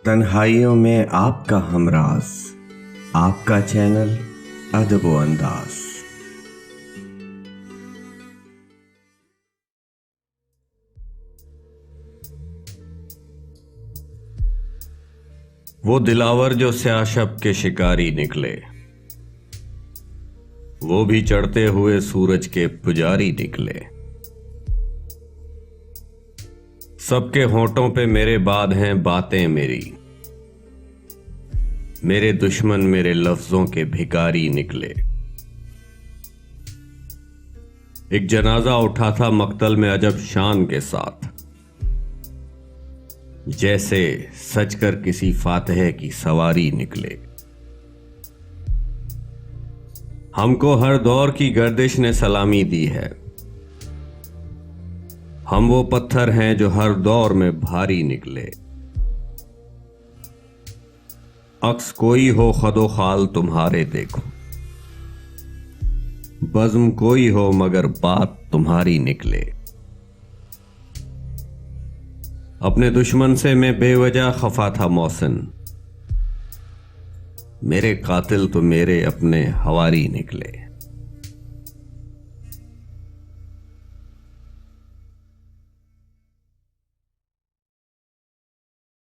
तन्हाइयों में आपका हमराज, आपका चैनल अदब व अंदाज। वो दिलावर जो स्याह शब के शिकारी निकले, वो भी चढ़ते हुए सूरज के पुजारी निकले। सबके होंठों पे मेरे बाद हैं बातें मेरी, मेरे दुश्मन मेरे लफ्जों के भिखारी निकले। एक जनाजा उठा था मक्तल में अजब शान के साथ, जैसे सजकर किसी फातह की सवारी निकले। हमको हर दौर की गर्दिश ने सलामी दी है, हम वो पत्थर हैं जो हर दौर में भारी निकले। अक्स कोई हो खदो खाल तुम्हारे देखो, बज़्म कोई हो मगर बात तुम्हारी निकले। अपने दुश्मन से मैं बेवजह खफा था मौसिन, मेरे कातिल तो मेरे अपने हवारी निकले।